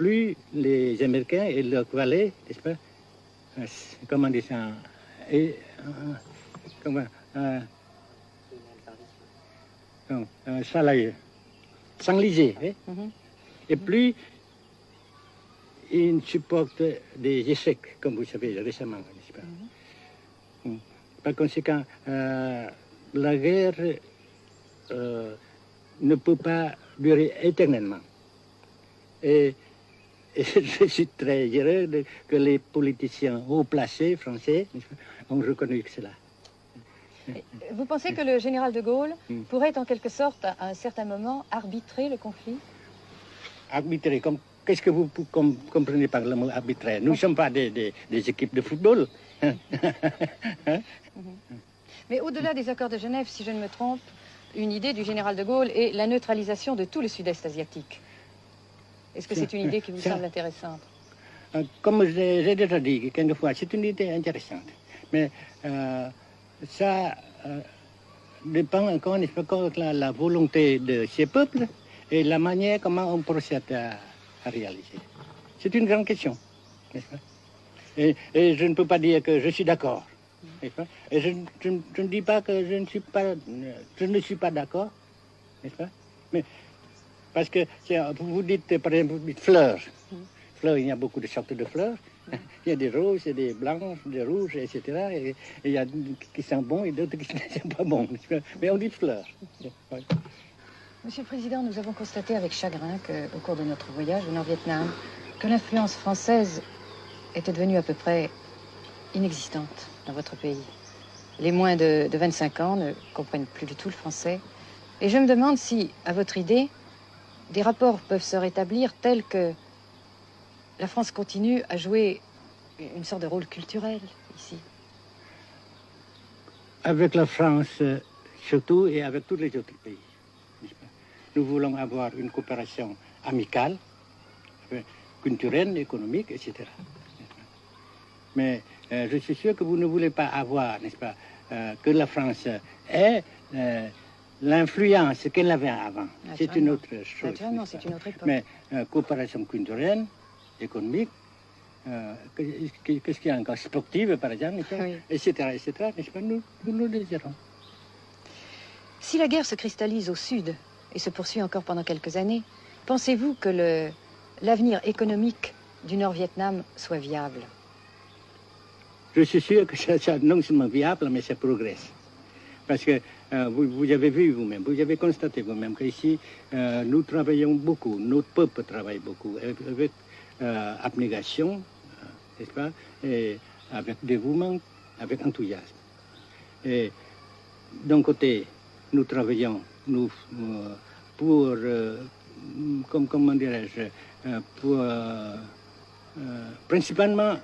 plus les Américains et leurs valets, n'est-ce pas, comment dire ça, et, comment, s'enliser, et plus ils supportent des échecs, comme vous savez récemment, n'est-ce pas. Par conséquent, la guerre ne peut pas durer éternellement. Et je suis très heureux que les politiciens haut placés français ont reconnu cela. Vous pensez que le général de Gaulle pourrait en quelque sorte, à un certain moment, arbitrer le conflit? Arbitrer, qu'est-ce que vous comprenez par le mot arbitrer? Nous ne sommes pas des équipes de football. Mais au-delà des accords de Genève, si je ne me trompe, une idée du général de Gaulle est la neutralisation de tout le sud-est asiatique. Est-ce que c'est une idée qui vous semble intéressante? Comme j'ai déjà dit quelquefois, c'est une idée intéressante. Mais ça dépend encore de la volonté de ces peuples et la manière comment on procède à réaliser. C'est une grande question, n'est-ce pas? Et je ne peux pas dire que je suis d'accord. Et je ne dis pas que je ne suis pas d'accord, n'est-ce pas? Mais parce que vous dites, par exemple, vous dites fleurs. Fleurs, il y a beaucoup de sortes de fleurs. Il y a des roses, des blanches, des rouges, etc. Et il y a qui sont bons et d'autres qui ne sont pas bons. Mais on dit fleurs. Monsieur le Président, nous avons constaté avec chagrin qu'au cours de notre voyage au Nord-Vietnam, que l'influence française était devenue à peu près inexistante dans votre pays. Les moins de 25 ans ne comprennent plus du tout le français. Et je me demande si, à votre idée, des rapports peuvent se rétablir tels que la France continue à jouer une sorte de rôle culturel ici. Avec la France, surtout, et avec tous les autres pays. Nous voulons avoir une coopération amicale, culturelle, économique, etc. Mais je suis sûr que vous ne voulez pas avoir, n'est-ce pas, que la France ait l'influence qu'elle avait avant. C'est une autre chose. Naturellement, c'est une autre époque. Mais coopération culturelle, économique, qu'est-ce qu'il y a encore, sportive par exemple, oui. etc., n'est-ce pas, nous désirons. Si la guerre se cristallise au sud et se poursuit encore pendant quelques années, pensez-vous que l'avenir économique du Nord-Vietnam soit viable? Je suis sûr que c'est non seulement viable, mais ça progresse. Parce que vous avez vu vous-même, vous avez constaté vous-même qu'ici, nous travaillons beaucoup, notre peuple travaille beaucoup, avec abnégation, n'est-ce pas, et avec dévouement, avec enthousiasme. Et d'un côté, nous travaillons pour, comment dirais-je, pour principalement,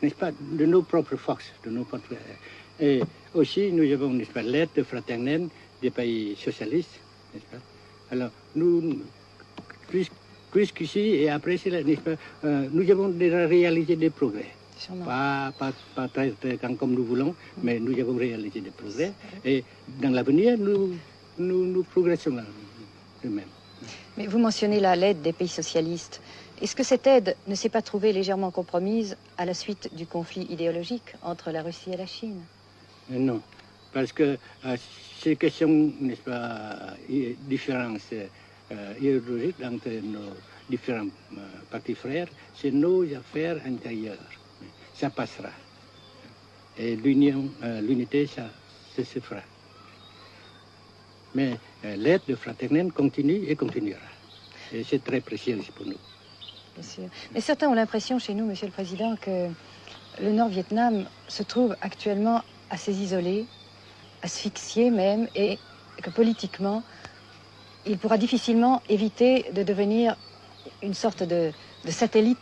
n'est-ce pas, de nos propres forces, de nos propres... Et aussi, nous avons, n'est-ce pas, l'aide fraternelle des pays socialistes, n'est-ce pas. Alors, nous, jusqu'ici et après cela, n'est-ce pas, nous avons déjà réalisé des progrès. Pas très grand comme nous voulons, mais nous avons réalisé des progrès. Et dans l'avenir, nous progressons de même. Mais vous mentionnez là l'aide des pays socialistes. Est-ce que cette aide ne s'est pas trouvée légèrement compromise à la suite du conflit idéologique entre la Russie et la Chine? Non, parce que ces questions, n'est-ce pas, différences idéologiques entre nos différents partis frères, c'est nos affaires intérieures. Ça passera. Et l'unité, ça se fera. Mais l'aide fraternelle continue et continuera. Et c'est très précieux pour nous. Bien sûr. Mais certains ont l'impression chez nous, Monsieur le Président, que le Nord-Vietnam se trouve actuellement assez isolé, asphyxié même, et que politiquement, il pourra difficilement éviter de devenir une sorte de satellite